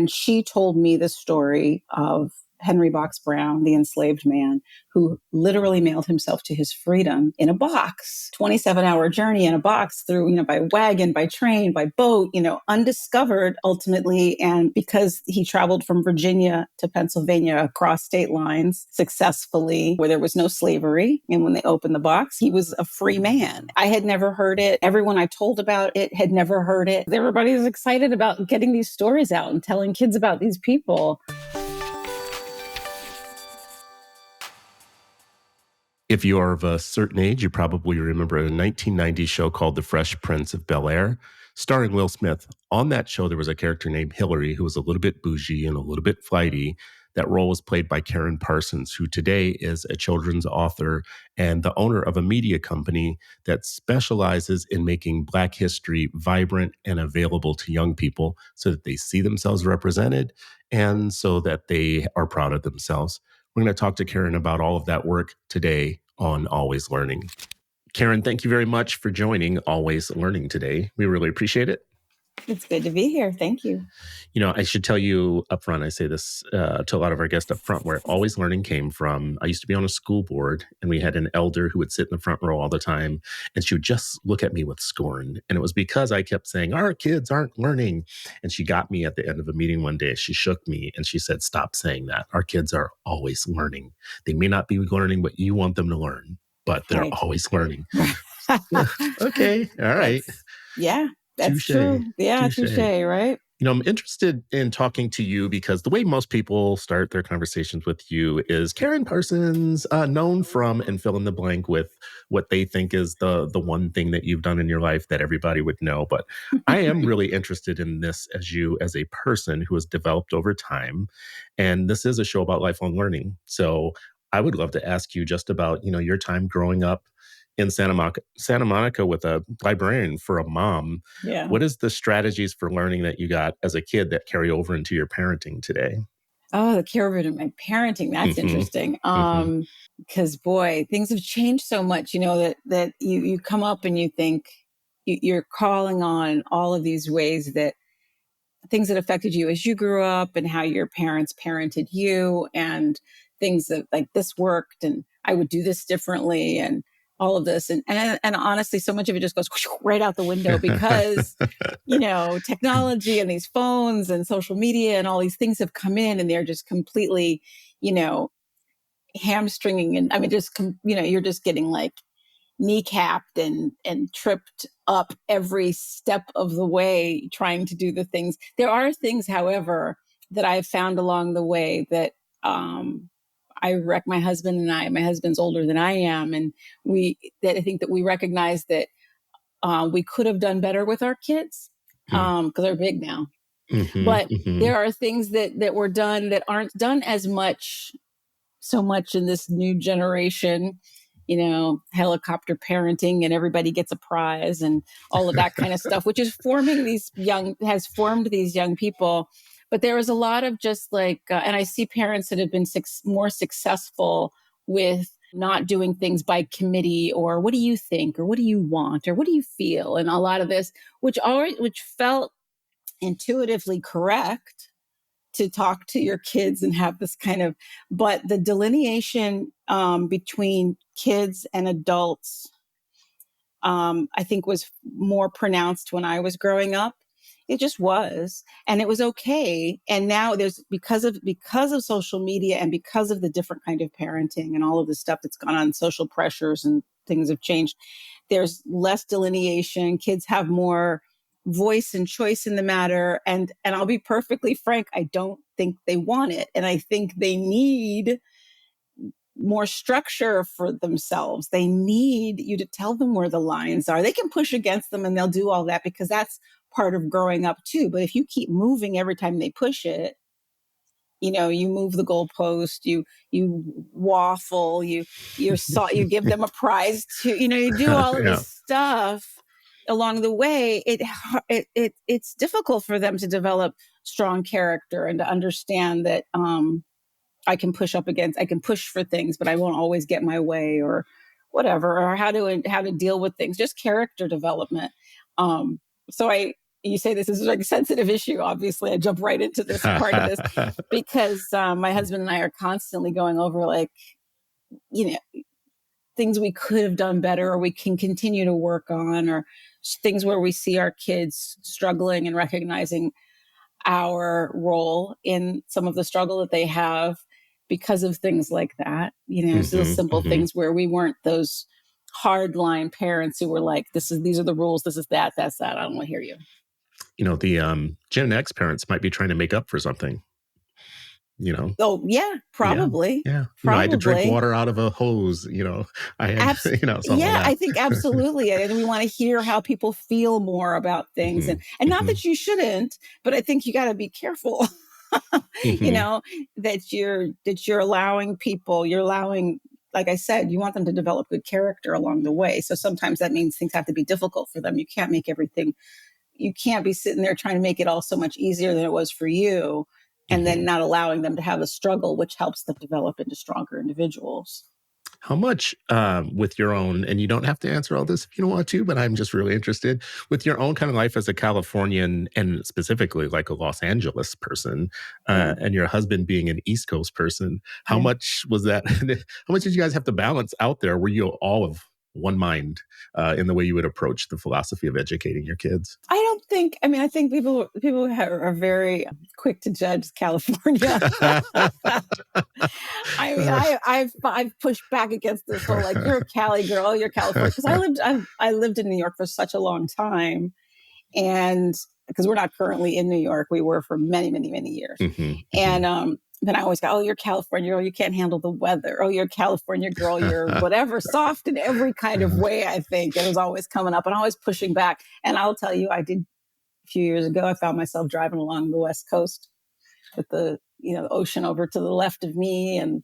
And she told me the story of Henry Box Brown, the enslaved man, who literally mailed himself to his freedom in a box, 27-hour journey in a box through, by wagon, by train, by boat, undiscovered ultimately. And because he traveled from Virginia to Pennsylvania across state lines successfully, where there was no slavery. And when they opened the box, he was a free man. I had never heard it. Everyone I told about it had never heard it. Everybody was excited about getting these stories out and telling kids about these people. If you are of a certain age, you probably remember a 1990 show called The Fresh Prince of Bel-Air, starring Will Smith. On that show, there was a character named Hillary who was a little bit bougie and a little bit flighty. That role was played by Karyn Parsons, who today is a children's author and the owner of a media company that specializes in making Black history vibrant and available to young people so that they see themselves represented and so that they are proud of themselves. We're going to talk to Karyn about all of that work today on Always Learning. Karyn, thank you very much for joining Always Learning today. We really appreciate it. It's good to be here. Thank you. I should tell you up front, I say this to a lot of our guests up front, where Always Learning came from. I used to be on a school board, and we had an elder who would sit in the front row all the time, and she would just look at me with scorn. And it was because I kept saying, our kids aren't learning. And she got me at the end of a meeting one day. She shook me and she said, stop saying that. Our kids are always learning. They may not be learning what you want them to learn, but they're always learning. Okay. All right. Yeah. That's true. Yeah, touche, right? I'm interested in talking to you because the way most people start their conversations with you is Karyn Parsons, known from and fill in the blank with what they think is the one thing that you've done in your life that everybody would know. But I am really interested in this as you as a person who has developed over time. And this is a show about lifelong learning. So I would love to ask you just about, your time growing up in Santa Monica with a librarian for a mom. Yeah. What is the strategies for learning that you got as a kid that carry over into your parenting today? Oh, the carry over into my parenting. That's interesting. Because boy, things have changed so much, that you come up and you think you're calling on all of these ways that things that affected you as you grew up and how your parents parented you and things that like this worked and I would do this differently and all of this. And honestly, so much of it just goes right out the window because, technology and these phones and social media and all these things have come in and they're just completely, hamstringing. And I mean, you're just getting like kneecapped and tripped up every step of the way trying to do the things. There are things, however, that I've found along the way that, my husband's older than I am. And I think that we recognize that we could have done better with our kids because they're big now. But there are things that were done that aren't done so much in this new generation, helicopter parenting and everybody gets a prize and all of that kind of stuff, which is has formed these young people. But there was a lot of just like, and I see parents that have been more successful with not doing things by committee or what do you think or what do you want or what do you feel? And a lot of this, which felt intuitively correct to talk to your kids and have this kind of, but the delineation between kids and adults, I think was more pronounced when I was growing up. It just was, and it was okay. And now there's because of social media and because of the different kind of parenting and all of the stuff that's gone on, social pressures and things have changed. There's less delineation. Kids have more voice and choice in the matter. And I'll be perfectly frank, I don't think they want it. And I think they need more structure for themselves. They need you to tell them where the lines are. They can push against them and they'll do all that because that's part of growing up too. But if you keep moving every time they push it, you move the goalpost, you waffle, you give them a prize to, you do all of this stuff along the way. It's difficult for them to develop strong character and to understand that I can push for things, but I won't always get my way or whatever, or how to deal with things, just character development. So you say this is like a sensitive issue. Obviously, I jump right into this part of this because my husband and I are constantly going over like, things we could have done better or we can continue to work on, or things where we see our kids struggling and recognizing our role in some of the struggle that they have because of things like that. Still simple things where we weren't those hardline parents who were like, these are the rules, this is that, that's that. I don't want to hear you. The Gen X parents might be trying to make up for something. Oh yeah, probably. Yeah. Probably. I had to drink water out of a hose. I had, something like that. I think absolutely. And we want to hear how people feel more about things, and not that you shouldn't, but I think you got to be careful. That you're allowing people. Like I said, you want them to develop good character along the way. So sometimes that means things have to be difficult for them. You can't make everything. You can't be sitting there trying to make it all so much easier than it was for you, and then not allowing them to have a struggle, which helps them develop into stronger individuals. How much with your own, and you don't have to answer all this if you don't want to, but I'm just really interested, with your own kind of life as a Californian and specifically like a Los Angeles person, and your husband being an East Coast person, how much was that? How much did you guys have to balance out there? Were you all of one mind in the way you would approach the philosophy of educating your kids? I think people are very quick to judge California. I've pushed back against this whole like, you're a Cali girl, oh, you're California, because I lived in New York for such a long time, and because we're not currently in New York, we were for many, many, many years, and then I always go, oh, you're California girl, you can't handle the weather. Oh, you're a California girl, you're whatever, soft in every kind of way, I think. It was always coming up and always pushing back. And I'll tell you, I did a few years ago, I found myself driving along the West Coast with the ocean over to the left of me and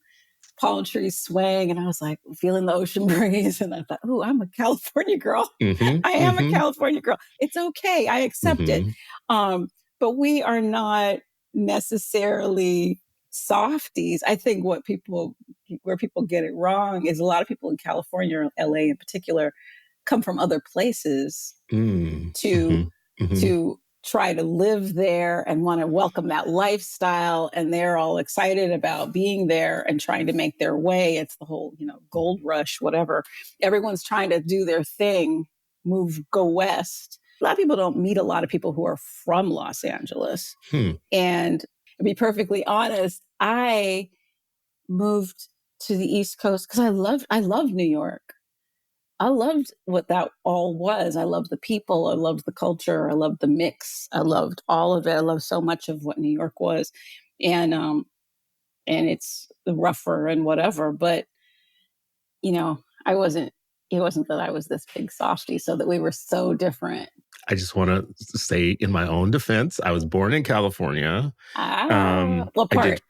palm trees swaying. And I was like feeling the ocean breeze. And I thought, oh, I'm a California girl. I am a California girl. It's okay. I accept it. But we are not necessarily softies. I think where people get it wrong is a lot of people in California, or LA in particular, come from other places to try to live there and want to welcome that lifestyle, and they're all excited about being there and trying to make their way. It's the whole gold rush, whatever. Everyone's trying to do their thing, go west. A lot of people don't meet a lot of people who are from Los Angeles. And to be perfectly honest, I moved to the East Coast because I loved New York. I loved what that all was. I loved the people. I loved the culture. I loved the mix. I loved all of it. I loved so much of what New York was, and it's rougher and whatever. But I wasn't. It wasn't that I was this big softie, so that we were so different. I just want to say, in my own defense, I was born in California. What part?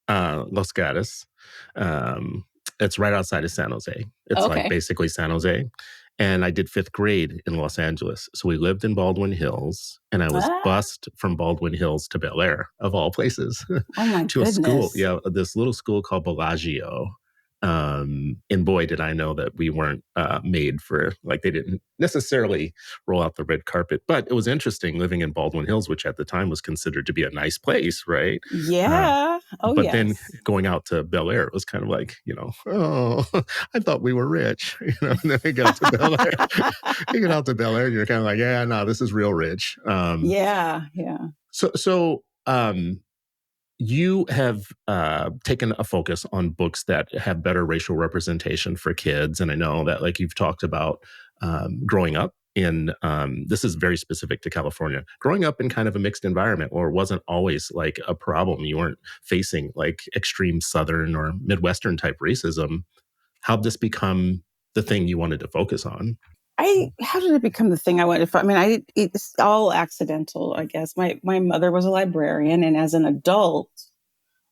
I did Los Gatos. It's right outside of San Jose. It's like basically San Jose. And I did 5th grade in Los Angeles. So we lived in Baldwin Hills, and I was bused from Baldwin Hills to Bel-Air, of all places. Oh my to goodness. A school. Yeah, this little school called Bellagio. And boy, did I know that we weren't made for, like, they didn't necessarily roll out the red carpet. But it was interesting living in Baldwin Hills, which at the time was considered to be a nice place, right? Yeah. But then going out to Bel-Air, it was kind of like, oh, I thought we were rich. And then I got to Bel-Air. You get out to Bel-Air, and you're kind of like, yeah, no, this is real rich. Yeah. So you have taken a focus on books that have better racial representation for kids. And I know that, like, you've talked about growing up in, this is very specific to California, growing up in kind of a mixed environment, or wasn't always like a problem. You weren't facing like extreme Southern or Midwestern type racism. How'd this become the thing you wanted to focus on? How did it become the thing I wanted to? It's all accidental, I guess. My mother was a librarian, and as an adult,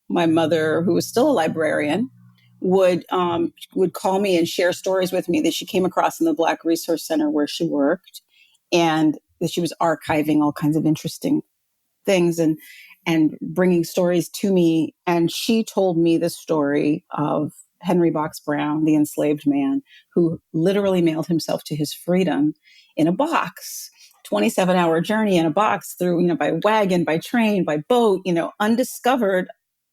my mother, who was still a librarian, would call me and share stories with me that she came across in the Black Resource Center where she worked, and that she was archiving all kinds of interesting things and bringing stories to me. And she told me the story of Henry Box Brown, the enslaved man, who literally mailed himself to his freedom in a box 27-hour journey in a box through, by wagon, by train, by boat, undiscovered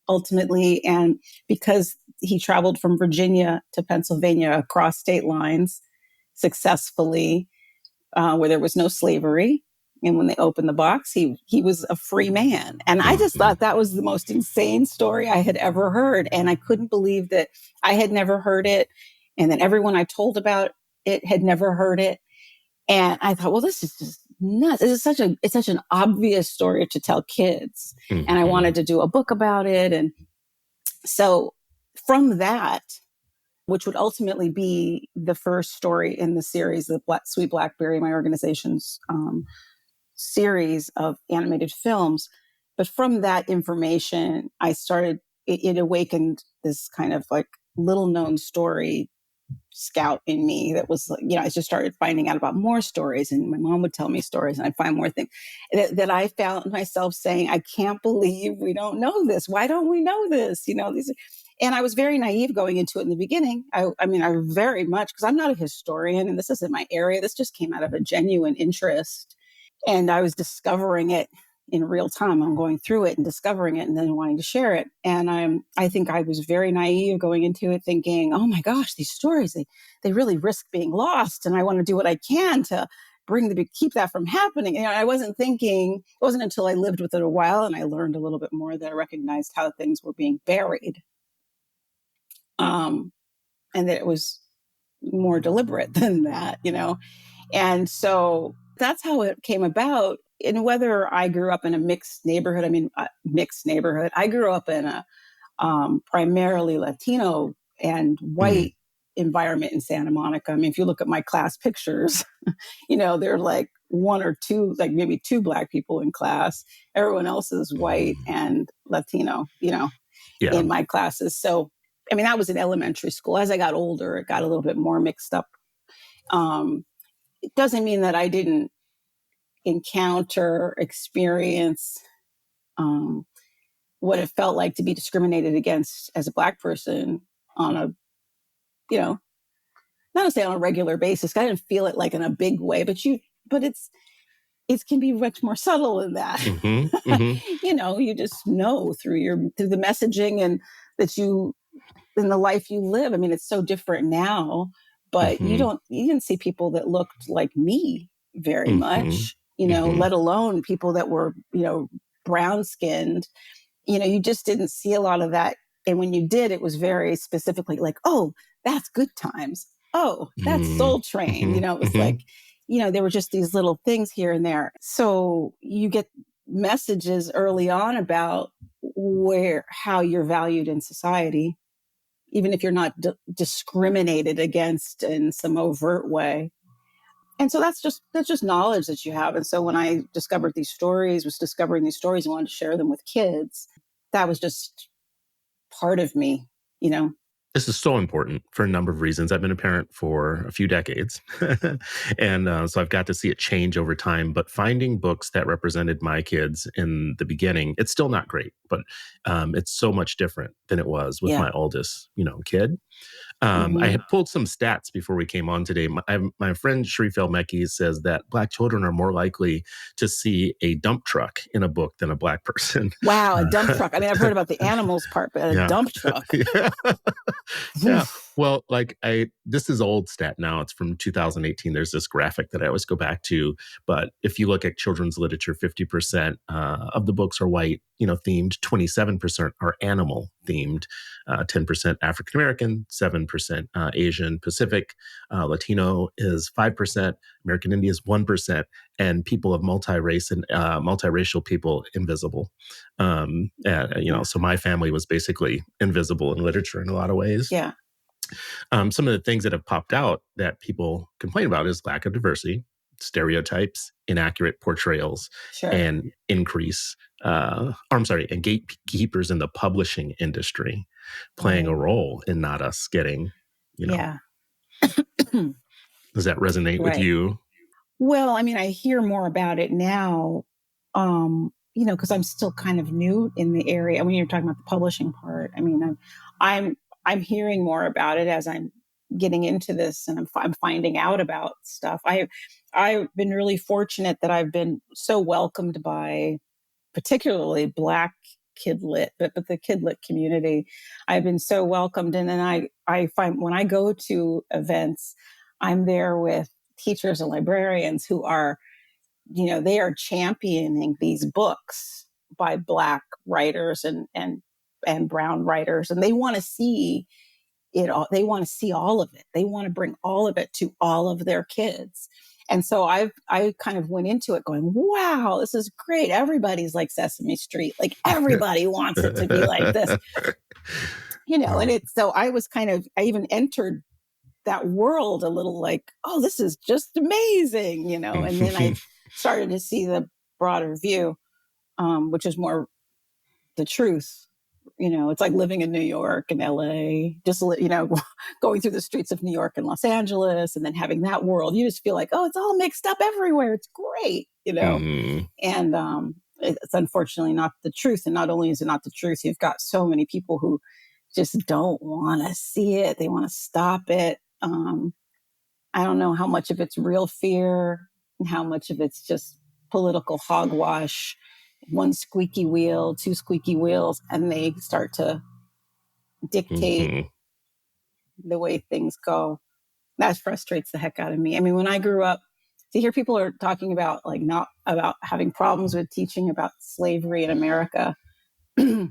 ultimately. And because he traveled from Virginia to Pennsylvania across state lines successfully, where there was no slavery. And when they opened the box, he was a free man. And I just thought that was the most insane story I had ever heard. And I couldn't believe that I had never heard it. And then everyone I told about it had never heard it. And I thought, well, this is just nuts. It's such an obvious story to tell kids. And I wanted to do a book about it. And so from that, which would ultimately be the first story in the series, the Sweet Blackberry, my organization's series of animated films. But from that information, it awakened this kind of like little known story scout in me that was, I just started finding out about more stories, and my mom would tell me stories and I'd find more things that I found myself saying, I can't believe we don't know this. Why don't we know this? And I was very naive going into it in the beginning. I very much, because I'm not a historian and this isn't my area. This just came out of a genuine interest. And I was discovering it in real time. I'm going through it and discovering it and then wanting to share it. And I think I was very naive going into it thinking, oh my gosh, these stories, they really risk being lost. And I want to do what I can to keep that from happening. I wasn't thinking, it wasn't until I lived with it a while and I learned a little bit more that I recognized how things were being buried. And that it was more deliberate than that, And so that's how it came about. And whether I grew up in a mixed neighborhood, I grew up in a primarily Latino and white environment in Santa Monica. If you look at my class pictures, there are like one or two, like maybe two Black people in class. Everyone else is white and Latino, in my classes. So, that was in elementary school. As I got older, it got a little bit more mixed up. It doesn't mean that I didn't experience what it felt like to be discriminated against as a Black person on a, not to say on a regular basis. I didn't feel it like in a big way, but it can be much more subtle than that. You just know through the messaging and that in the life you live. It's so different now, but you didn't see people that looked like me very much, let alone people that were, brown skinned, you just didn't see a lot of that. And when you did, it was very specifically like, oh, that's Good Times. Oh, that's Soul Train. It was like, there were just these little things here and there. So you get messages early on about how you're valued in society, even if you're not discriminated against in some overt way. And so that's just knowledge that you have. And so when I discovered these stories, and wanted to share them with kids, that was just part of me, This is so important for a number of reasons. I've been a parent for a few decades, and so I've got to see it change over time. But finding books that represented my kids in the beginning, it's still not great, but it's so much different than it was with my oldest, kid. I had pulled some stats before we came on today. My friend Sharif El-Mekki says that Black children are more likely to see a dump truck in a book than a Black person. Wow, a dump truck. I've heard about the animals part, but a dump truck. Yeah. Well, this is old stat now. It's from 2018. There's this graphic that I always go back to. But if you look at children's literature, 50% of the books are white, themed. 27% are animal themed. 10% African American, 7% Asian Pacific. Latino is 5%. American Indian is 1%. And people of multi-race and multiracial people invisible. So my family was basically invisible in literature in a lot of ways. Yeah. Some of the things that have popped out that people complain about is lack of diversity, stereotypes, inaccurate portrayals, and and gatekeepers in the publishing industry playing a role in not us getting, Yeah. Does that resonate with you? Well, I hear more about it now, because I'm still kind of new in the area. When you're talking about the publishing part, I'm hearing more about it as I'm getting into this and I'm finding out about stuff. I've been really fortunate that I've been so welcomed by particularly Black kid lit, but the kid lit community. I've been so welcomed. And then I find when I go to events, I'm there with teachers and librarians who are, they are championing these books by Black writers and brown writers. And they want to see it all. They want to see all of it. They want to bring all of it to all of their kids. And so I kind of went into it going, wow, this is great. Everybody's like Sesame Street. Like everybody wants it to be like this, and so I was I even entered that world a little like, oh, this is just amazing, and then I started to see the broader view, which is more the truth. It's like living in New York and LA, just, going through the streets of New York and Los Angeles and then having that world. You just feel like, oh, it's all mixed up everywhere. It's great, and it's unfortunately not the truth. And not only is it not the truth, you've got so many people who just don't want to see it. They want to stop it. I don't know how much of it's real fear and how much of it's just political hogwash. One squeaky wheel, two squeaky wheels, and they start to dictate the way things go. That frustrates the heck out of me. I mean, when I grew up, to hear people are talking about not about having problems with teaching about slavery in America, there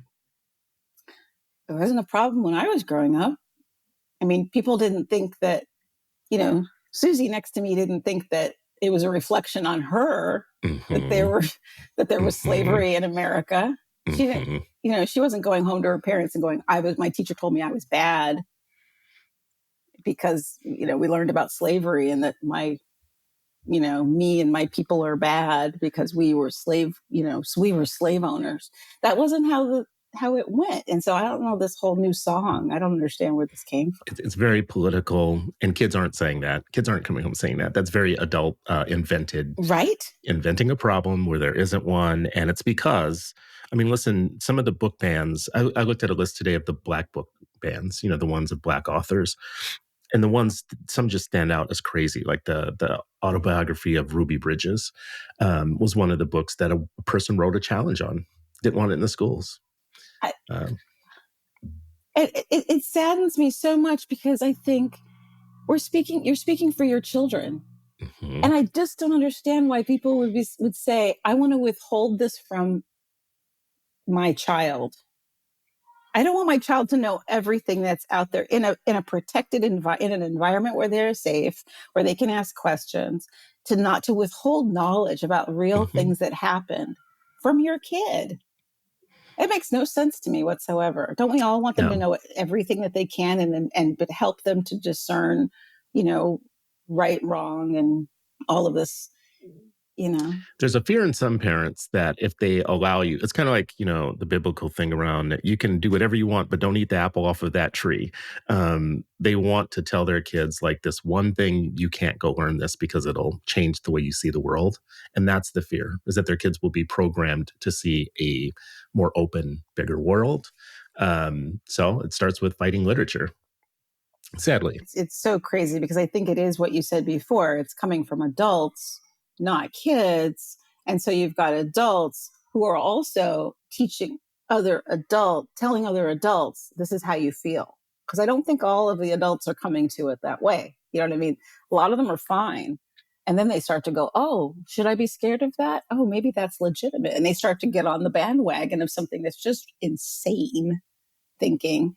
wasn't a problem when I was growing up. I mean, people didn't think that, Susie next to me didn't think that it was a reflection on her that there was slavery in America. She didn't, she wasn't going home to her parents and going, my teacher told me I was bad because, we learned about slavery and that me and my people are bad because we were slave owners. That wasn't how it went. And so I don't know this whole new song. I don't understand where this came from. It's very political, and kids aren't saying that. Kids aren't coming home saying that. That's very adult invented. Right? Inventing a problem where there isn't one. And it's because, listen, some of the book bans, I looked at a list today of the Black book bans, the ones of Black authors. And the ones, some just stand out as crazy, like the autobiography of Ruby Bridges was one of the books that a person wrote a challenge on. Didn't want it in the schools. It saddens me so much because I think you're speaking for your children. And I just don't understand why people would say, I want to withhold this from my child. I don't want my child to know everything that's out there in a protected in an environment where they're safe, where they can ask questions, to withhold knowledge about real things that happen from your kid. It makes no sense to me whatsoever. Don't we all want them to know everything that they can but help them to discern, right, wrong, and all of this, There's a fear in some parents that if they allow you, it's kind of like, the biblical thing around you can do whatever you want, but don't eat the apple off of that tree. They want to tell their kids like this one thing, you can't go learn this because it'll change the way you see the world. And that's the fear, is that their kids will be programmed to see a more open, bigger world. So it starts with fighting literature. Sadly. It's so crazy because I think it is what you said before. It's coming from adults, not kids. And so you've got adults who are also telling other adults, this is how you feel. Because I don't think all of the adults are coming to it that way. You know what I mean? A lot of them are fine. And then they start to go, oh, should I be scared of that? Oh, maybe that's legitimate. And they start to get on the bandwagon of something that's just insane thinking.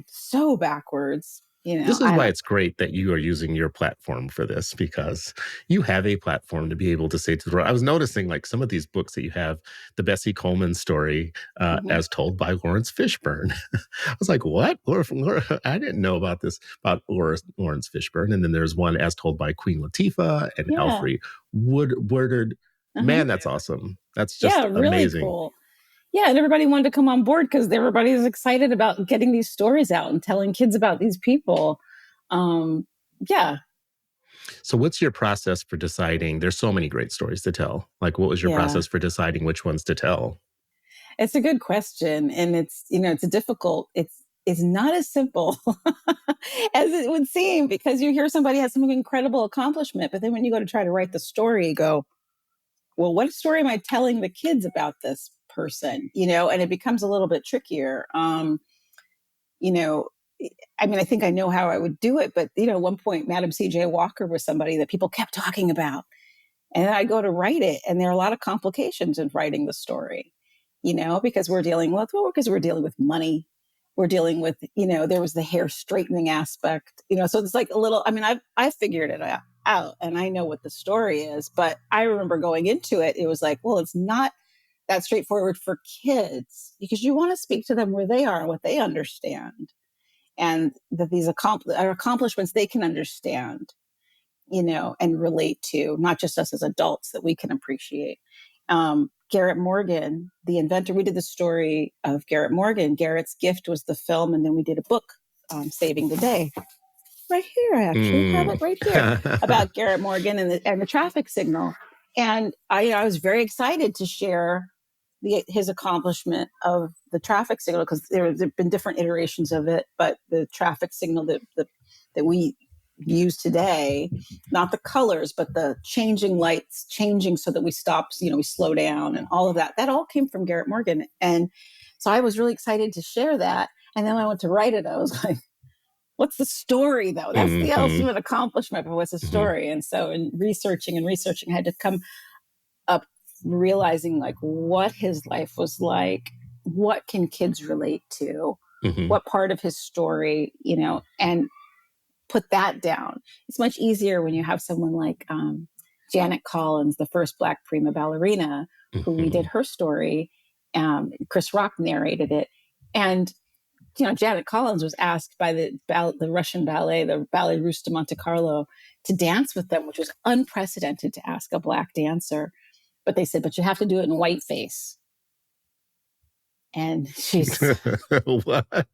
So backwards. This is why it's great that you are using your platform for this, because you have a platform to be able to say to the world. I was noticing like some of these books that you have, the Bessie Coleman story as told by Lawrence Fishburne. I was like, what? Laura, I didn't know about this, about Lawrence Fishburne. And then there's one as told by Queen Latifah and Alfre Woodard. Man, that's awesome. That's just really amazing. Cool. Yeah, and everybody wanted to come on board because everybody's excited about getting these stories out and telling kids about these people. So what's your process for deciding? There's so many great stories to tell. Like, what was your process for deciding which ones to tell? It's a good question. And it's is not as simple as it would seem, because you hear somebody has some incredible accomplishment, but then when you go to try to write the story, you go, well, what story am I telling the kids about this person? And it becomes a little bit trickier. I think I know how I would do it, but at one point, Madam C.J. Walker was somebody that people kept talking about. And then I go to write it, and there are a lot of complications in writing the story, because we're dealing with money. We're dealing with, there was the hair straightening aspect, so it's like a little, I figured it out and I know what the story is, but I remember going into it, it was like, well, it's not that straightforward for kids, because you want to speak to them where they are, what they understand, and that these accomplishments they can understand, and relate to, not just us as adults, that we can appreciate. Garrett Morgan, the inventor, we did the story of Garrett Morgan. Garrett's Gift was the film, and then we did a book, Saving the Day. Right here, I actually have it right here, about Garrett Morgan and the traffic signal. And I was very excited to share his accomplishment of the traffic signal, because there have been different iterations of it, but the traffic signal that we use today, not the colors, but the changing lights, changing so that we stop, we slow down, and all of that all came from Garrett Morgan. And so I was really excited to share that. And then when I went to write it, I was like, what's the story, though? That's the ultimate accomplishment, but what's the story? And so in researching, I had to come up realizing like what his life was like, what can kids relate to, what part of his story, and put that down. It's much easier when you have someone like Janet Collins, the first Black prima ballerina, who we did her story. Chris Rock narrated it. And Janet Collins was asked by the Russian ballet, the Ballet Russe de Monte Carlo, to dance with them, which was unprecedented to ask a Black dancer. But they said, but you have to do it in whiteface. And she's what?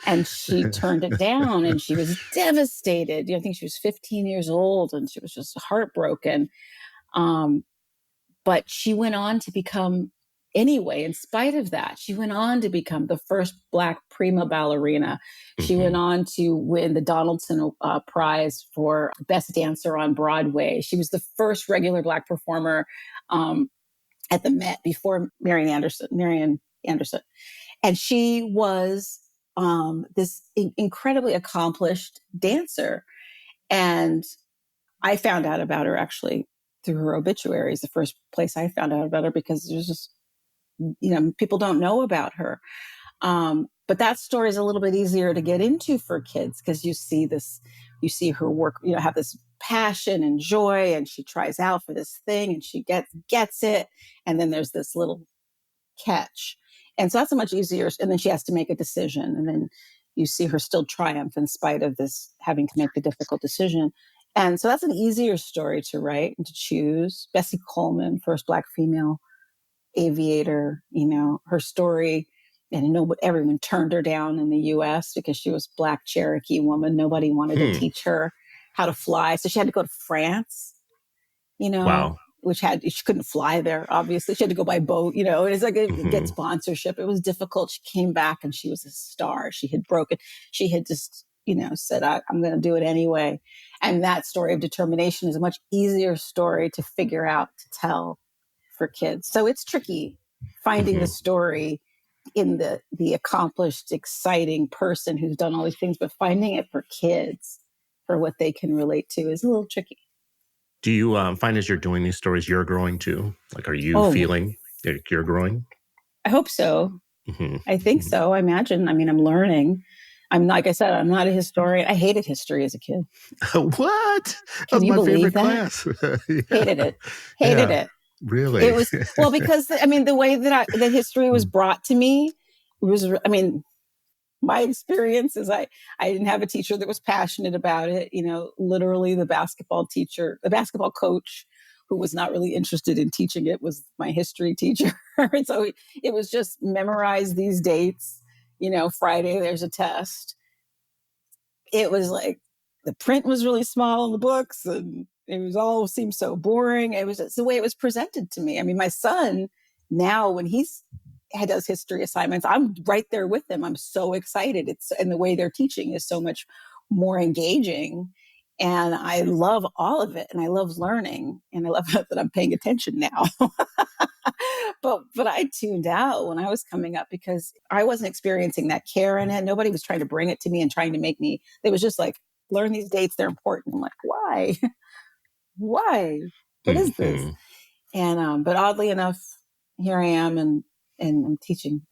And she turned it down, and she was devastated. I think she was 15 years old, and she was just heartbroken. But she went on to become, anyway, in spite of that, she went on to become the first Black prima ballerina. She went on to win the Donaldson Prize for Best Dancer on Broadway. She was the first regular Black performer at the Met before Marian Anderson. And she was this incredibly accomplished dancer. And I found out about her actually through her obituaries, the first place I found out about her, because there's just, people don't know about her. But that story is a little bit easier to get into for kids, because you see her work, have this passion and joy, and she tries out for this thing and she gets it. And then there's this little catch. And so that's a much easier, and then she has to make a decision. And then you see her still triumph in spite of this, having to make the difficult decision. And so that's an easier story to write and to choose. Bessie Coleman, first Black female aviator, her story, and everyone turned her down in the US because she was Black Cherokee woman. Nobody wanted to teach her how to fly. So she had to go to France, Wow. she couldn't fly there, obviously. She had to go by boat, and it's like get sponsorship. It was difficult. She came back and she was a star. She had just, said, I'm going to do it anyway. And that story of determination is a much easier story to figure out, to tell for kids. So it's tricky finding the story in the accomplished, exciting person who's done all these things, but finding it for kids, for what they can relate to, is a little tricky. Do you find as you're doing these stories, you're growing too? Like, are you feeling like you're growing? I hope so. I think so. I imagine. I'm learning. Like I said, I'm not a historian. I hated history as a kid. What? That Can was you my believe favorite that? class. Hated it. Really? It was, well, because, the way that history was brought to me was, my experience is I didn't have a teacher that was passionate about it. Literally the basketball coach who was not really interested in teaching it was my history teacher. And so it was just memorize these dates, Friday, there's a test. It was like the print was really small in the books, and it seemed so boring. It's the way it was presented to me. My son now, when he's does history assignments. I'm right there with them. I'm so excited. And the way they're teaching is so much more engaging. And I love all of it. And I love learning. And I love that I'm paying attention now. But I tuned out when I was coming up because I wasn't experiencing that care in it. Nobody was trying to bring it to me and trying to make me, it was just like, learn these dates. They're important. I'm like, why? Why? What is this? And, but oddly enough, here I am and I'm teaching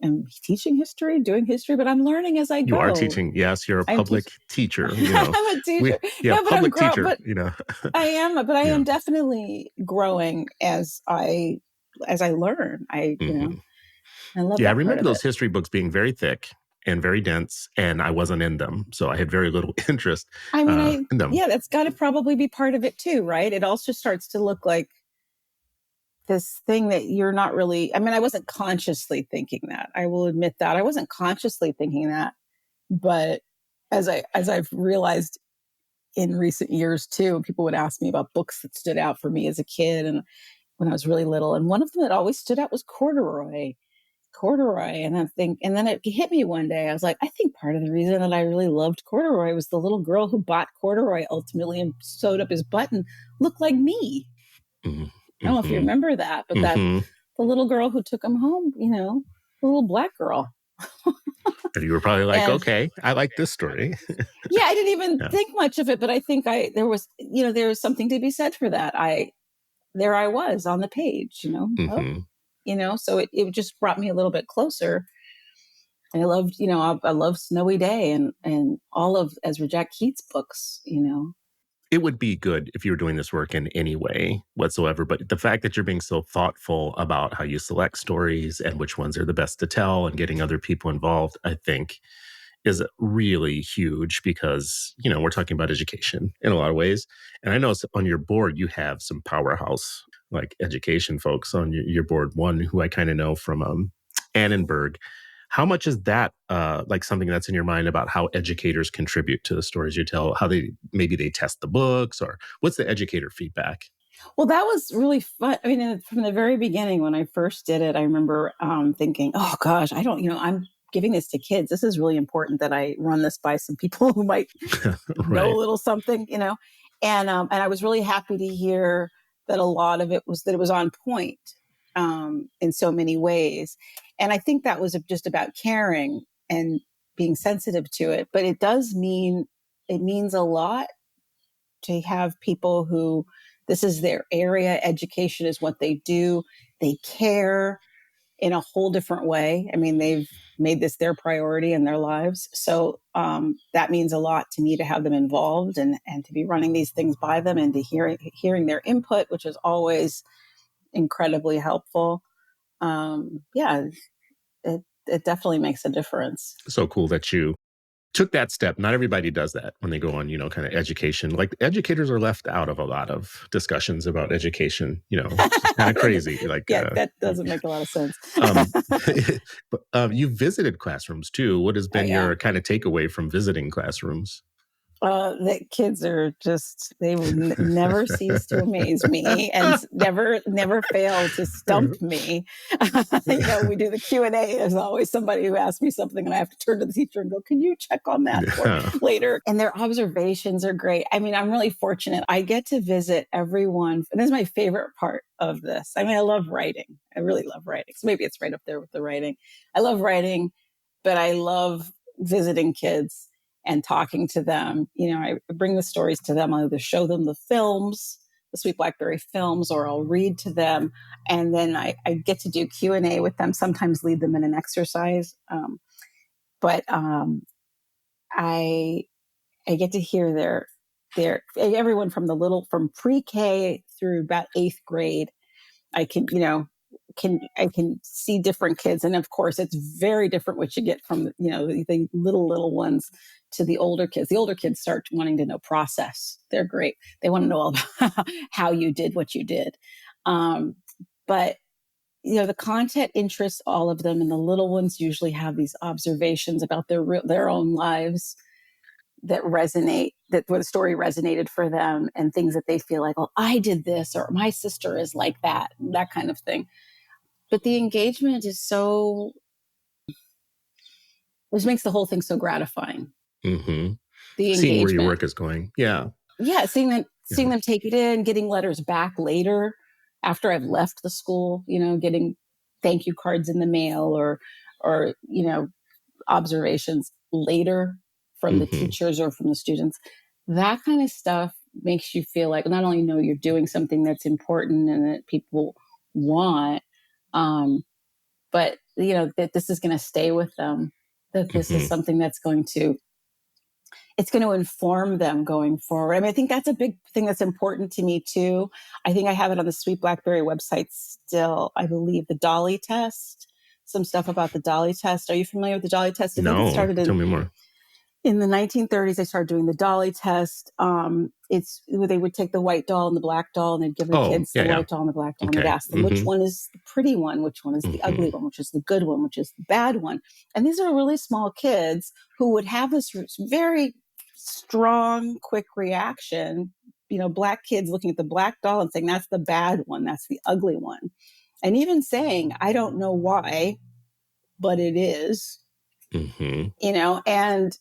history, doing history, but I'm learning as I go. You are teaching. Yes, you're a public teacher. You know, I'm a teacher. But public teacher. But you know, I am definitely growing as I learn. I love that. I remember those history books being very thick and very dense, and I wasn't in them, so I had very little interest in them. Yeah, that's got to probably be part of it too, right? It also starts to look like this thing that you're not really, I wasn't consciously thinking that. I will admit that. I wasn't consciously thinking that. But as I've realized in recent years too, people would ask me about books that stood out for me as a kid and when I was really little. And one of them that always stood out was Corduroy. And then it hit me one day. I was like, I think part of the reason that I really loved Corduroy was the little girl who bought Corduroy ultimately and sewed up his button looked like me. I don't know if you remember that, but that the little girl who took him home, the little black girl. And you were probably like, okay, I like this story. Yeah, I didn't even think much of it, but I think there was something to be said for that. There I was on the page, so it just brought me a little bit closer. And I loved, I love Snowy Day and all of Ezra Jack Keats' books, It would be good if you were doing this work in any way whatsoever. But the fact that you're being so thoughtful about how you select stories and which ones are the best to tell and getting other people involved, I think is really huge because, we're talking about education in a lot of ways. And I know on your board, you have some powerhouse like education folks on your board. One who I kind of know from Annenberg. How much is that like something that's in your mind about how educators contribute to the stories you tell, how they test the books, or what's the educator feedback? Well, that was really fun. From the very beginning, when I first did it, I remember thinking, oh gosh, I'm giving this to kids. This is really important that I run this by some people who might know a little something, and I was really happy to hear that a lot of it was on point in so many ways. And I think that was just about caring and being sensitive to it. But it means a lot to have people who this is their area. Education is what they do. They care in a whole different way. They've made this their priority in their lives. So that means a lot to me to have them involved and to be running these things by them and to hearing their input, which is always incredibly helpful. It definitely makes a difference. So cool that you took that step. Not everybody does that when they go on, kind of education. Like educators are left out of a lot of discussions about education, it's kind of crazy. Like, that doesn't make a lot of sense. But you visited classrooms too. What has been your kind of takeaway from visiting classrooms? The kids are they will never cease to amaze me and never fail to stump me. We do the Q&A. There's always somebody who asks me something and I have to turn to the teacher and go, can you check on that for later? And their observations are great. I'm really fortunate. I get to visit everyone. And this is my favorite part of this. I love writing. I really love writing. So maybe it's right up there with the writing. I love writing, but I love visiting kids and talking to them. I bring the stories to them. I'll either show them the films, the Sweet Blackberry films, or I'll read to them. And then I get to do Q&A with them, sometimes lead them in an exercise. But I get to hear their everyone from pre-K through about 8th grade. I can see different kids. And of course, it's very different what you get from, the little ones to the older kids. The older kids start wanting to know process. They're great. They want to know all about how you did what you did. But, the content interests all of them. And the little ones usually have these observations about their own lives that resonate, where the story resonated for them and things that they feel like, oh, I did this, or my sister is like that kind of thing. but the engagement is so, which makes the whole thing so gratifying. Mm-hmm. The Seeing where your engagement. work is going. Yeah. Yeah. Seeing them take it in, getting letters back later after I've left the school, getting thank you cards in the mail or, observations later from the teachers or from the students. That kind of stuff makes you feel like not only know you're doing something that's important and that people want, but that this is going to stay with them, that this is something that's going to inform them going forward. I mean, I think that's a big thing that's important to me too. I think I have it on the Sweet Blackberry website still. I believe the Dolly test, some stuff about the Dolly test. Are you familiar with the Dolly test? I think it started tell me more. In the 1930s, they started doing the Dolly test. It's where they would take the white doll and the black doll, and they'd give the kids the white doll and the black doll, and they'd ask them which one is the pretty one, which one is the ugly one, which is the good one, which is the bad one. And these are really small kids who would have this very strong, quick reaction. Black kids looking at the black doll and saying, "That's the bad one. That's the ugly one," and even saying, "I don't know why, but it is." And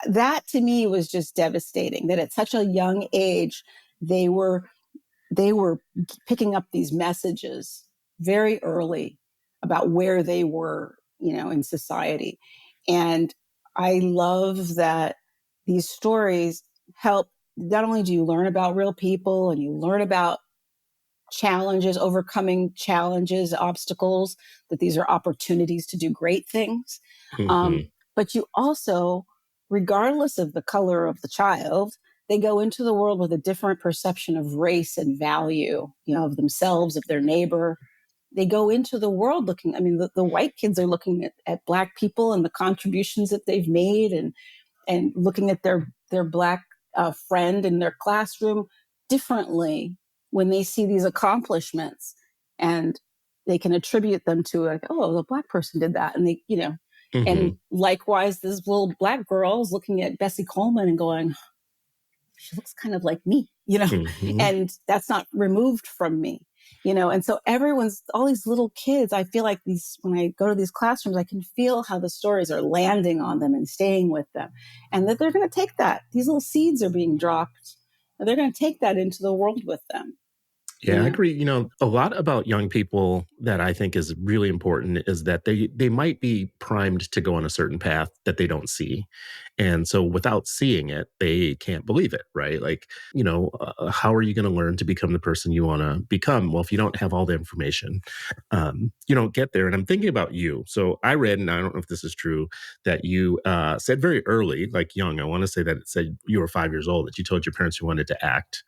that to me was just devastating, that at such a young age, they were picking up these messages very early about where they were, in society. And I love that these stories help. Not only do you learn about real people and you learn about challenges, overcoming challenges, obstacles, that these are opportunities to do great things. But you also, regardless of the color of the child, they go into the world with a different perception of race and value, of themselves, of their neighbor. They go into the world looking, the white kids are looking at Black people and the contributions that they've made and looking at their Black friend in their classroom differently when they see these accomplishments, and they can attribute them to the Black person did that. And they, and likewise, this little Black girl is looking at Bessie Coleman and going, she looks kind of like me, and that's not removed from me, and so all these little kids, I feel like when I go to these classrooms, I can feel how the stories are landing on them and staying with them, and that they're going to take that. These little seeds are being dropped, and they're going to take that into the world with them. Yeah, I agree. A lot about young people that I think is really important is that they might be primed to go on a certain path that they don't see. And so without seeing it, they can't believe it, right? Like, how are you going to learn to become the person you want to become? Well, if you don't have all the information, you don't get there. And I'm thinking about you. So I read, and I don't know if this is true, that you said very early, like young, I want to say that it said you were 5 years old, that you told your parents you wanted to act.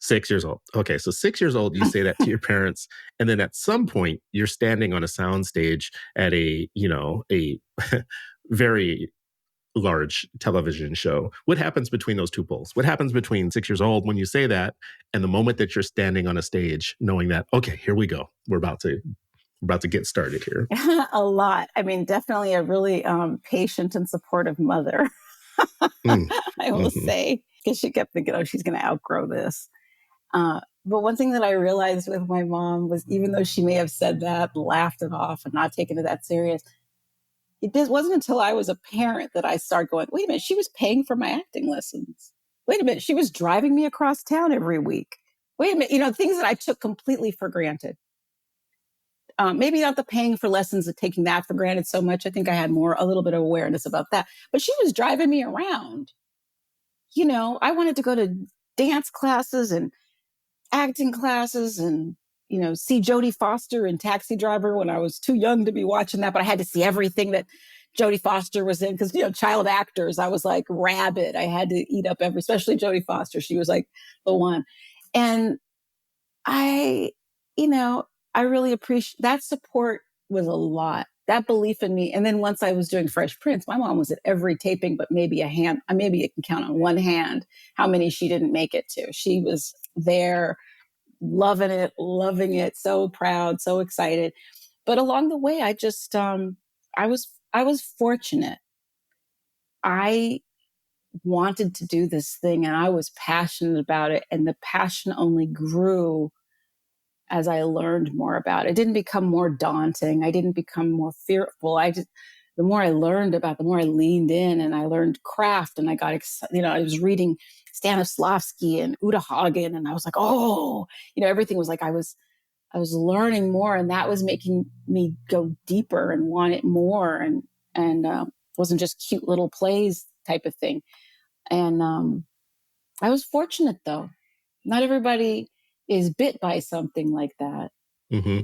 6 years old. Okay, so 6 years old, you say that to your parents, and then at some point, you're standing on a soundstage at a very large television show. What happens between those two poles? What happens between 6 years old when you say that and the moment that you're standing on a stage, knowing that, okay, here we go, we're about to get started here? A lot. Definitely a really patient and supportive mother. I will say, because she kept thinking, she's going to outgrow this. But one thing that I realized with my mom was, even though she may have said that, laughed it off, and not taken it that serious, it wasn't until I was a parent that I started going, wait a minute, she was paying for my acting lessons. Wait a minute, she was driving me across town every week. Wait a minute, things that I took completely for granted. Maybe not the paying for lessons and taking that for granted so much. I think I had a little bit of awareness about that. But she was driving me around. I wanted to go to dance classes and acting classes and, see Jodie Foster in Taxi Driver when I was too young to be watching that, but I had to see everything that Jodie Foster was in because, child actors, I was like rabid. I had to eat up especially Jodie Foster. She was like the one. And I really appreciate that support. Was a lot. That belief in me. And then once I was doing Fresh Prince, my mom was at every taping, but maybe you can count on one hand how many she didn't make it to. She was there, loving it, so proud, so excited. But along the way, I just, I was fortunate. I wanted to do this thing and I was passionate about it. And the passion only grew as I learned more about it. It didn't become more daunting. I didn't become more fearful. The more I learned about, the more I leaned in, and I learned craft, and I got excited. I was reading Stanislavski and Uta Hagen, and I was like, oh, everything was like I was learning more, and that was making me go deeper and want it more, and wasn't just cute little plays type of thing. And I was fortunate, though. Not everybody is bit by something like that. Mm-hmm.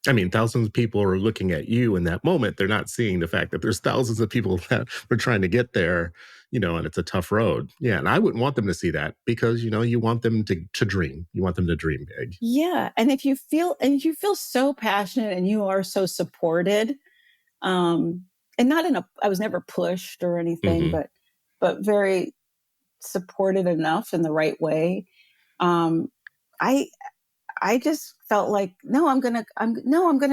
I mean, thousands of people are looking at you in that moment. They're not seeing the fact that there's thousands of people that are trying to get there, and it's a tough road. Yeah. And I wouldn't want them to see that because, you want them to dream. You want them to dream big. Yeah. And if you feel so passionate and you are so supported, and I was never pushed or anything, Mm-hmm. but very supported enough in the right way. I just felt like, no, I'm gonna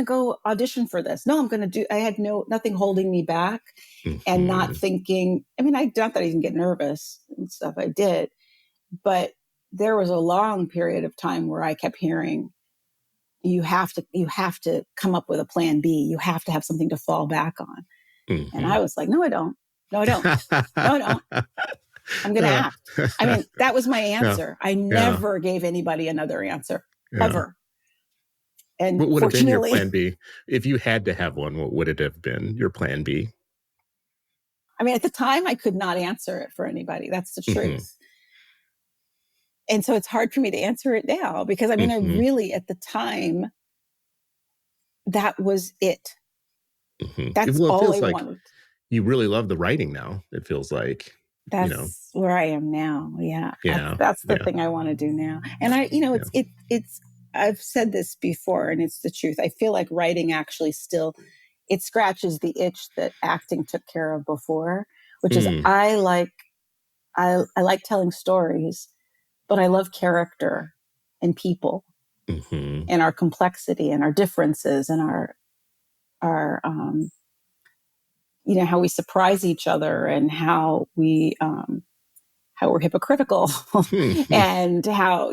go audition for this. No, I had nothing holding me back, Mm-hmm. and not thinking, not that I didn't get nervous and stuff, I did, but there was a long period of time where I kept hearing, you have to come up with a plan B. You have to have something to fall back on. Mm-hmm. And I was like, no, I don't. No, I don't. No, I don't. I'm going to act. That was my answer. Yeah. I never gave anybody another answer, ever. And what would have been your plan B? If you had to have one, what would it have been, your plan B? At the time, I could not answer it for anybody. That's the truth. Mm-hmm. And so it's hard for me to answer it now because, mm-hmm. I really, at the time, that was it. Mm-hmm. That's all I wanted. You really love the writing now, it feels like. That's where I am now. Yeah. That's the thing I want to do now. And it's I've said this before, and it's the truth. I feel like writing actually still, it scratches the itch that acting took care of before, which is I like telling stories, but I love character and people, mm-hmm. and our complexity and our differences and our how we surprise each other and how we're hypocritical and how,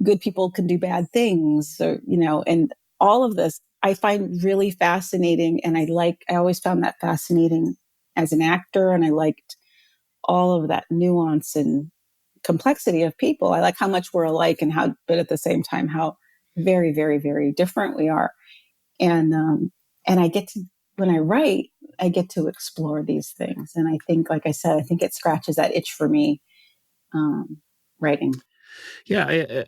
good people can do bad things, or, and all of this I find really fascinating. And I always found that fascinating as an actor. And I liked all of that nuance and complexity of people. I like how much we're alike but at the same time, how very, very, very different we are. And I get to, when I write, I get to explore these things. And I think, like I said, I think it scratches that itch for me, writing. Yeah, I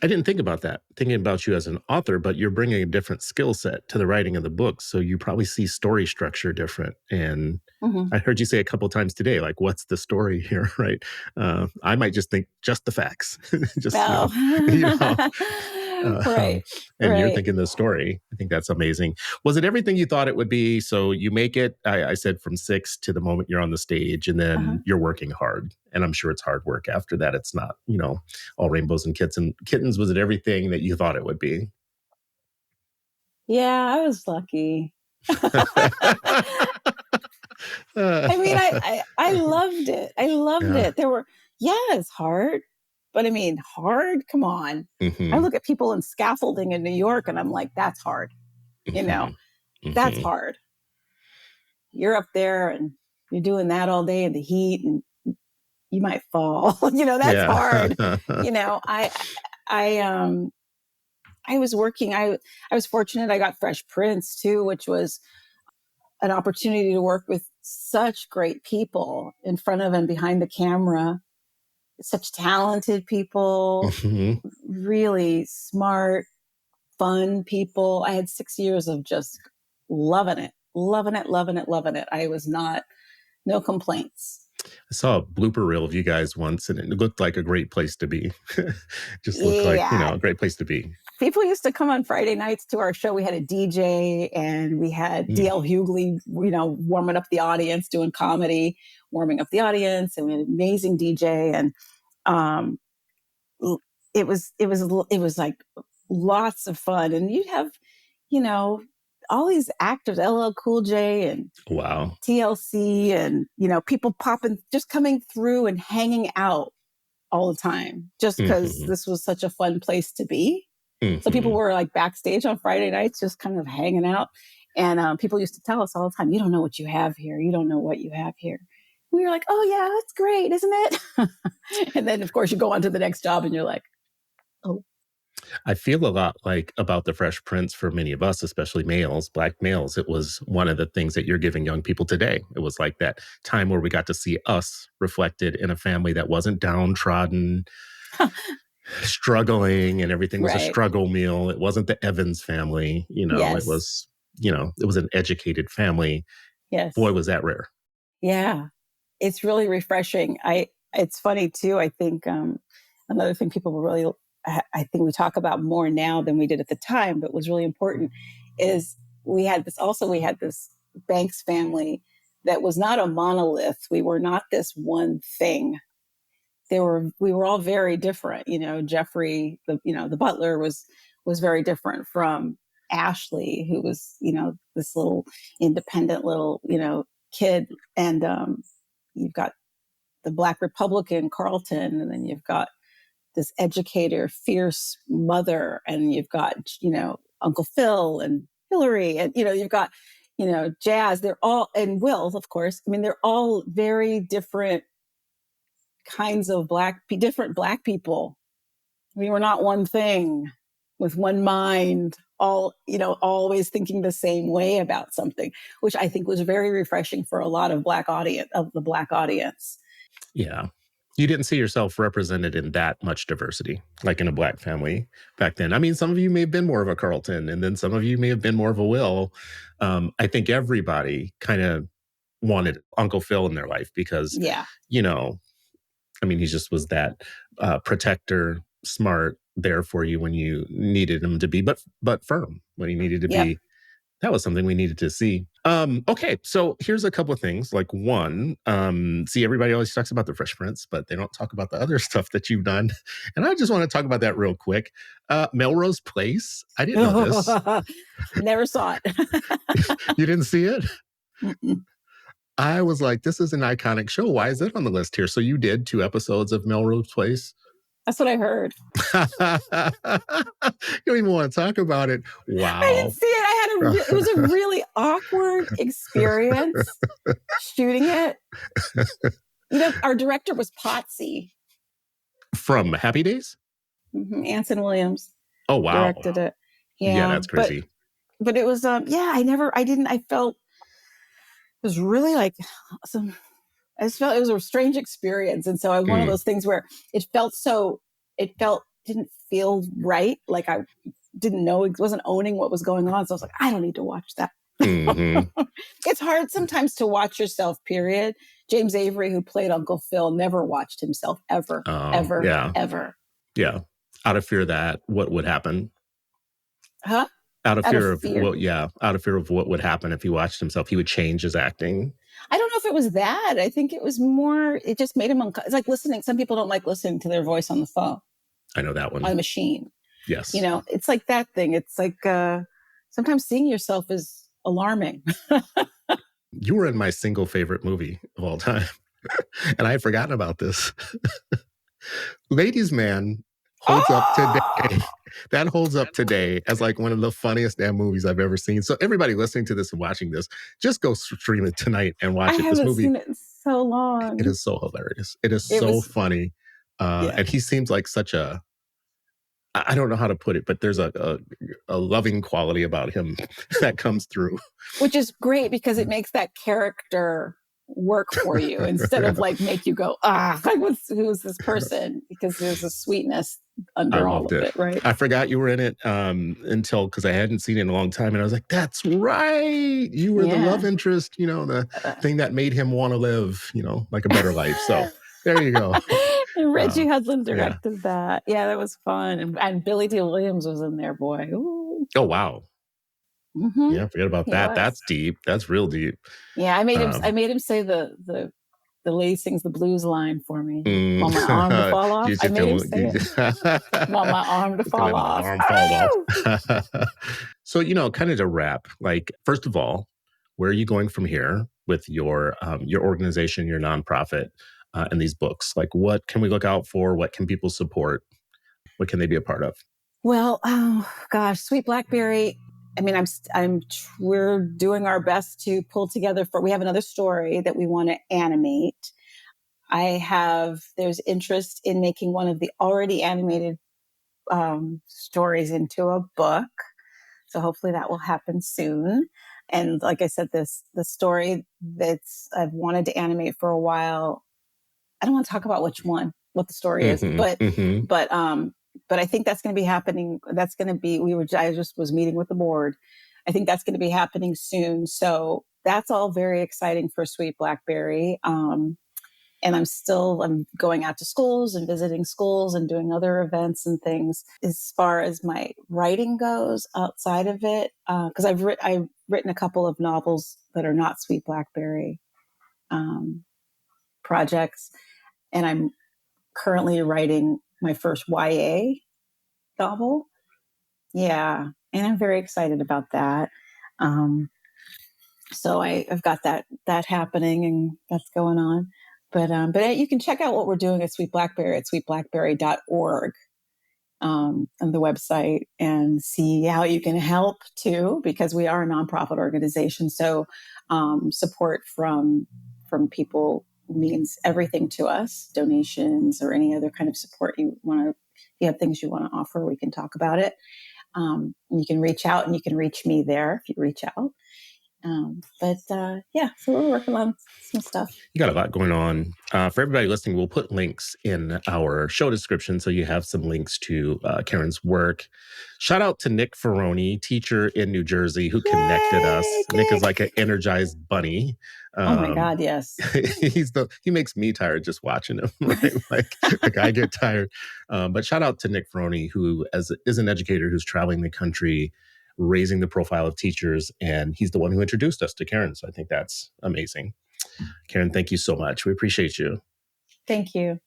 didn't think about that, thinking about you as an author, but you're bringing a different skill set to the writing of the book. So you probably see story structure different. And mm-hmm. I heard you say a couple of times today, like, what's the story here, right? I might just think just the facts. Just, right. And you're thinking the story. I think that's amazing. Was it everything you thought it would be? So you make it, I said, from 6 to the moment you're on the stage, and then you're working hard. And I'm sure it's hard work after that. It's not, all rainbows and kittens. Was it everything that you thought it would be? Yeah, I was lucky. I loved it. I loved it. It's hard. But hard, come on. Mm-hmm. I look at people in scaffolding in New York and I'm like, that's hard. Mm-hmm. That's hard. You're up there and you're doing that all day in the heat and you might fall. That's hard. I was working. I was fortunate. I got Fresh Prince too, which was an opportunity to work with such great people in front of and behind the camera. Such talented people, mm-hmm. really smart, fun people. I had 6 years of just loving it. I was no complaints. I saw a blooper reel of you guys once, and it looked like a great place to be. Just looked like, a great place to be. People used to come on Friday nights to our show. We had a DJ, and we had D.L. Hughley, warming up the audience, doing comedy, warming up the audience, and we had an amazing DJ, and it was like lots of fun. And you'd have, all these actors, LL Cool J and wow, TLC, and, people just coming through and hanging out all the time, just because this was such a fun place to be. So people were like backstage on Friday nights, just kind of hanging out. And people used to tell us all the time, you don't know what you have here. You don't know what you have here. We were like, oh, yeah, that's great, isn't it? And then, of course, you go on to the next job and you're like, oh. I feel a lot like about the Fresh Prince for many of us, especially males, Black males. It was one of the things that you're giving young people today. It was like that time where we got to see us reflected in a family that wasn't downtrodden, struggling, and everything was a struggle meal. It wasn't the Evans family. It was, it was an educated family. Yes. Boy, was that rare. Yeah. It's really refreshing. It's funny too. I think another thing people will really, I think we talk about more now than we did at the time, but was really important is we had this Banks family that was not a monolith. We were not this one thing. We were all very different. Jeffrey, the butler was very different from Ashley, who was, this little independent little, kid. And you've got the Black Republican, Carlton, and then you've got this educator, fierce mother, and you've got, Uncle Phil and Hillary, and, you've got, Jazz. They're all, and Will, of course. I mean, they're all very different kinds of different Black people. We were not one thing with one mind, all, always thinking the same way about something, which I think was very refreshing for a lot of the Black audience. Yeah. You didn't see yourself represented in that much diversity, like in a Black family back then. I mean, some of you may have been more of a Carlton, and then some of you may have been more of a Will. I think everybody kind of wanted Uncle Phil in their life because, he just was that protector, smart, there for you when you needed him to be, but firm when he needed to be. That was something we needed to see. Okay, so here's a couple of things. Like one, see, everybody always talks about the Fresh Prince, but they don't talk about the other stuff that you've done. And I just want to talk about that real quick. Melrose Place. I didn't know this. Never saw it. You didn't see it? Mm-mm. I was like, this is an iconic show. Why is it on the list here? So you did 2 episodes of Melrose Place? That's what I heard. You don't even want to talk about it. Wow. I didn't see it. It was a really awkward experience shooting it. Our director was Potsy. From Happy Days? Mm-hmm. Anson Williams. Oh, wow. Directed it. Yeah, that's crazy. But it was, I felt it was really like I just felt it was a strange experience. And so one of those things where it didn't feel right. Like I didn't know, it wasn't owning what was going on. So I was like, I don't need to watch that. Mm-hmm. It's hard sometimes to watch yourself, period. James Avery, who played Uncle Phil, never watched himself ever. Ever. Yeah. Out of fear that what would happen. Huh? Out of fear of what would happen if he watched himself. He would change his acting. I don't know if it was that. I think it was more, it just made him uncomfortable. It's like listening. Some people don't like listening to their voice on the phone. I know that one. On a machine. Yes. It's like that thing. It's like sometimes seeing yourself is alarming. You were in my single favorite movie of all time. And I had forgotten about this. Ladies Man holds up today. That holds up today as like one of the funniest damn movies I've ever seen. So everybody listening to this and watching this, just go stream it tonight and watch it. This movie, seen it in so long. It is so hilarious. It is funny. And he seems like such a, I don't know how to put it, but there's a loving quality about him that comes through. Which is great because it makes that character work for you instead of like make you go, who's this person? Because there's a sweetness under all of it, right? I forgot you were in it until, because I hadn't seen it in a long time. And I was like, that's right. You were the love interest, the thing that made him want to live, like a better life. So there you go. And Reggie Hudlin directed that. Yeah, that was fun. And Billy D. Williams was in there, boy. Ooh. Oh, wow. Mm-hmm. Yeah, forget about that. That's deep. That's real deep. Yeah, I made him say the lady sings the blues line for me. Want my arm to fall off? I made him say it. Want my arm to fall off? So, kind of to wrap, like, first of all, where are you going from here with your organization, your nonprofit, and these books? Like, what can we look out for? What can people support? What can they be a part of? Well, oh gosh, Sweet Blackberry. I mean, we're doing our best to pull together we have another story that we want to animate. There's interest in making one of the already animated stories into a book. So hopefully that will happen soon. And like I said, the story I've wanted to animate for a while. I don't want to talk about what the story is, but I think that's going to be happening. That's going to be, I just was meeting with the board. I think that's going to be happening soon. So that's all very exciting for Sweet Blackberry. And I'm going out to schools and visiting schools and doing other events and things. As far as my writing goes outside of it, because I've written a couple of novels that are not Sweet Blackberry projects, and I'm currently writing my first YA novel. Yeah, and I'm very excited about that. So I've got that happening, and that's going on. But you can check out what we're doing at Sweet Blackberry at sweetblackberry.org on the website, and see how you can help too, because we are a nonprofit organization. So support from people means everything to us. Donations or any other kind of support if you have things you want to offer, we can talk about it. You can reach out, and you can reach me there if you reach out. Yeah, so we're working on some stuff. You got a lot going on. For everybody listening, we'll put links in our show description, so you have some links to Karyn's work. Shout out to Nick Ferroni, teacher in New Jersey, who connected us. Nick is like an energized bunny. Oh my God, yes. He makes me tired just watching him, right? like I get tired. But shout out to Nick Ferroni, who is an educator who's traveling the country, raising the profile of teachers, and he's the one who introduced us to Karyn. So I think that's amazing. Karyn, thank you so much. We appreciate you. Thank you.